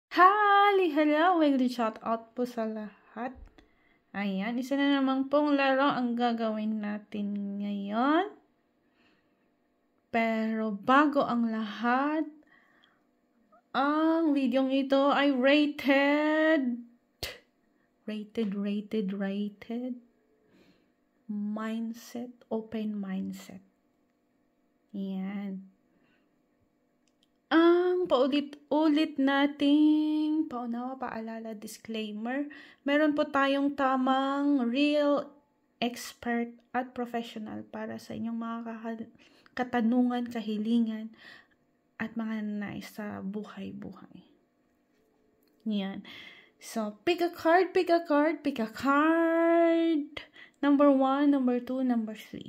Hello! May shout out po sa lahat. Ayan, isa na naman pong laro ang gagawin natin ngayon. Pero bago ang lahat, ang videong ito ay rated mindset, open mindset. Ayan. Ang paulit-ulit nating paalala, disclaimer, meron po tayong tamang real, expert at professional para sa inyong mga katanungan, kahilingan at mga nais sa buhay-buhay. Yan. So, pick a card. Number 1, number 2, number 3.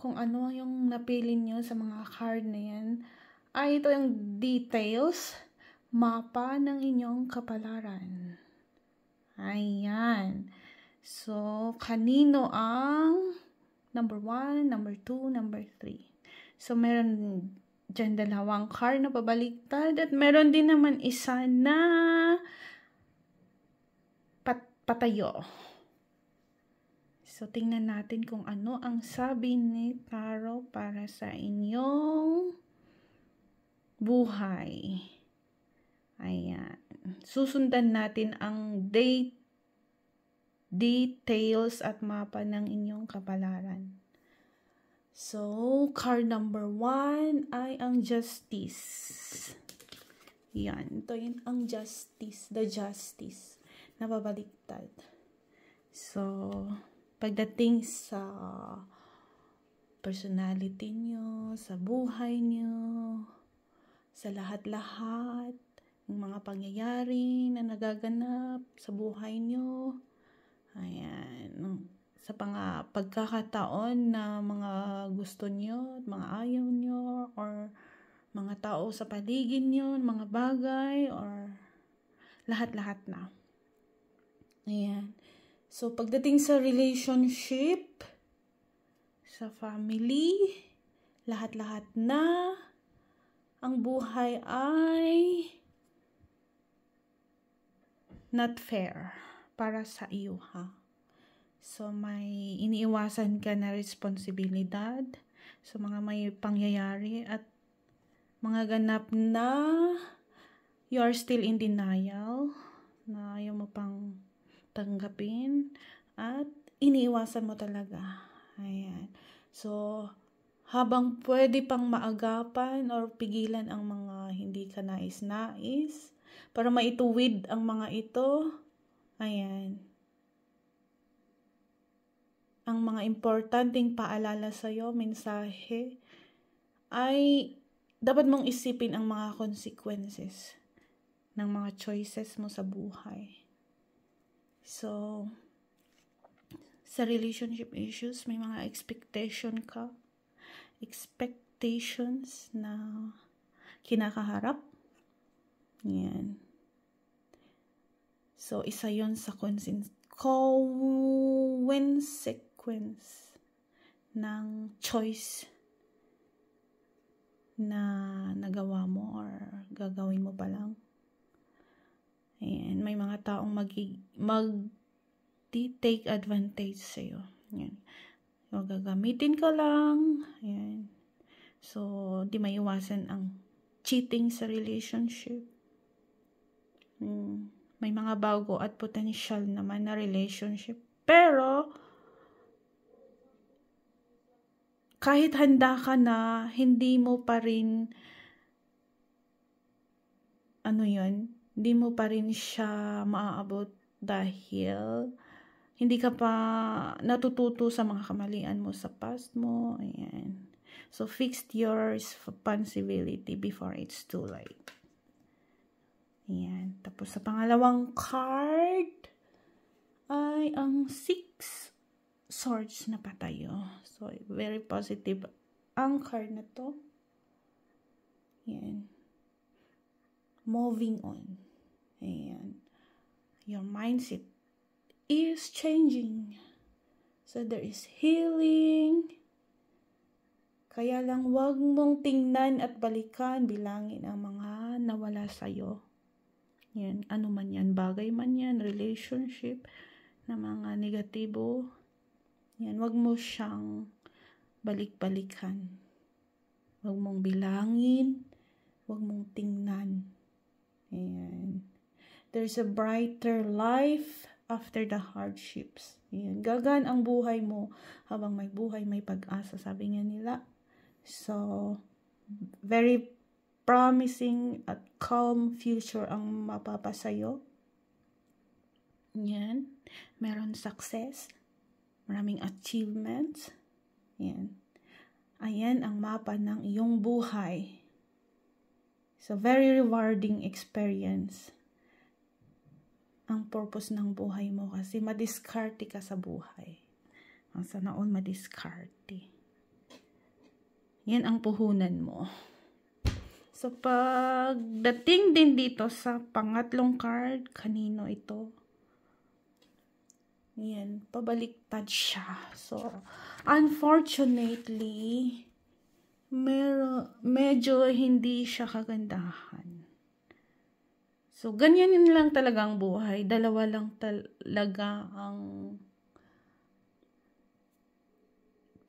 Kung ano yung napili nyo sa mga card na yan, ay ito yung details, mapa ng inyong kapalaran. Ayan. So, kanino ang number 1, number 2, number 3. So, meron dyan dalawang card na pabaliktad at meron din naman isa na patayo. So, tingnan natin kung ano ang sabi ni Tarot para sa inyong buhay. Ayan. Susundan natin ang details at mapa ng inyong kapalaran. So, card number 1 ay ang Justice. Yan. Ito yun ang Justice. The Justice. Nababaliktad. So, pagdating sa personality nyo, sa buhay nyo, sa lahat-lahat ng mga pangyayari na nagaganap sa buhay nyo. Ayan. Sa pagkakataon na mga gusto nyo, mga ayaw nyo, or mga tao sa paligid nyo, mga bagay, or lahat-lahat na. Ayan. So, pagdating sa relationship, sa family, lahat-lahat na, ang buhay ay not fair para sa iyo, ha? So, may iniiwasan ka na responsibilidad sa mga may pangyayari at mga ganap na you are still in denial, na ayaw mo pang tanggapin at iniiwasan mo talaga. Ayan. So, habang pwede pang maagapan or pigilan ang mga hindi ka nais-nais para maituwid ang mga ito, ayan. Ang mga importanteng paalala sa'yo, mensahe, ay dapat mong isipin ang mga consequences ng mga choices mo sa buhay. So, sa relationship issues, may mga expectations na kinakaharap. Yan. So, isa yon sa consequence ng choice na nagawa mo or gagawin mo pa lang. Ayan. May mga taong mag-take advantage sa'yo. Ayan. So, gagamitin ka lang. Ayan. So, di maiwasan ang cheating sa relationship. May mga bago at potential naman na relationship. Pero, kahit handa ka na, hindi mo pa rin, hindi mo pa rin siya maaabot dahil hindi ka pa natututo sa mga kamalian mo sa past mo. Ayan. So, fix your responsibility before it's too late. Ayan. Tapos, sa pangalawang card ay ang 6 Swords na patayo. So, very positive ang card na to. Ayan. Moving on. Ayan. Your mindset is changing. So, there is healing. Kaya lang wag mong tingnan at balikan, bilangin ang mga nawala sa'yo. Yan, ano man yan, bagay man yan, relationship, na mga negatibo. Yan, wag mo siyang balik-balikan. Wag mong bilangin, wag mong tingnan. Ayan. There's a brighter life after the hardships. Ayan. Gagaan ang buhay mo. Habang may buhay, may pag-asa, sabi nga nila. So, very promising at calm future ang mapapasayo. Yan. Meron success. Maraming achievements. Yan. Ayan ang mapa ng iyong buhay. So, very rewarding experience. Ang purpose ng buhay mo kasi madiskarte ka sa buhay. Ang sana all madiskarte. Yan ang puhunan mo. So, pagdating din dito sa pangatlong card, kanino ito? Yan, pabaliktad siya. So, unfortunately, medyo hindi siya kagandahan. So, ganyan lang talaga ang buhay. Dalawa lang talaga ang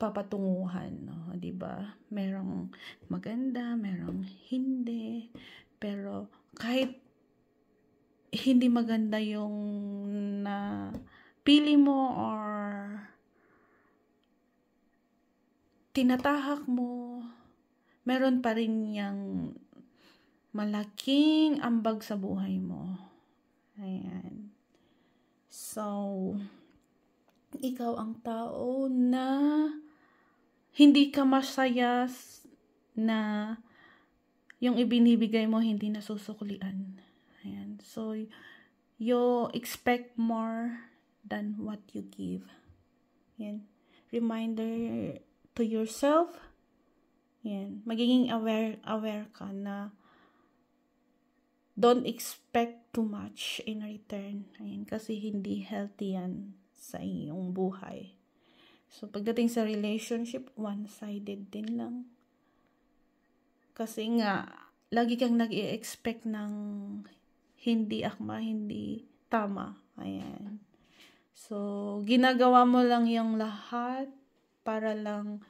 papatunguhan, no? 'Di ba? Merong maganda, merong hindi. Pero kahit hindi maganda yung na pili mo or tinatahak mo, meron pa rin yang malaking ambag sa buhay mo. Ayan. So, ikaw ang tao na hindi ka masaya na yung ibinibigay mo hindi nasusuklian. Ayan. So, you expect more than what you give. Ayan. Reminder to yourself. Ayan. Magiging aware ka na don't expect too much in return. Ayan. Kasi hindi healthy yan sa iyong buhay. So, pagdating sa relationship, one-sided din lang. Kasi nga, lagi kang nag-i-expect ng hindi akma, hindi tama. Ayan. So, ginagawa mo lang yung lahat para lang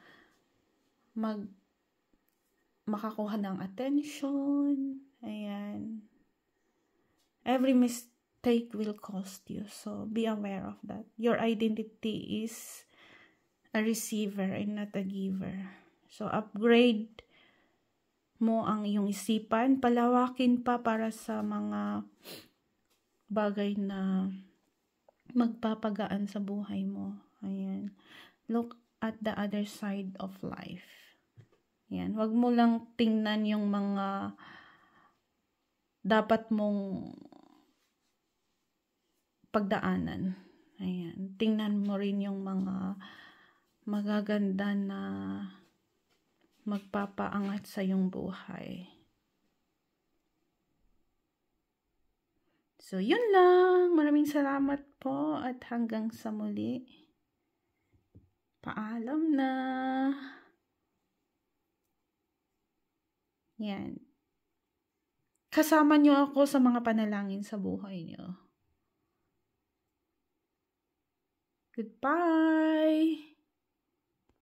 makakuha ng attention. Ayan. Every mistake will cost you. So, be aware of that. Your identity is a receiver and not a giver. So, upgrade mo ang iyong isipan. Palawakin pa para sa mga bagay na magpapagaan sa buhay mo. Ayan. Look at the other side of life. Ayan. Huwag mo lang tingnan yung mga dapat mong pagdaanan. Ayan. Tingnan mo rin yung mga magaganda na magpapaangat sa iyong buhay. So, yun lang. Maraming salamat po at hanggang sa muli. Paalam na. Yan. Kasama niyo ako sa mga panalangin sa buhay niyo. Goodbye!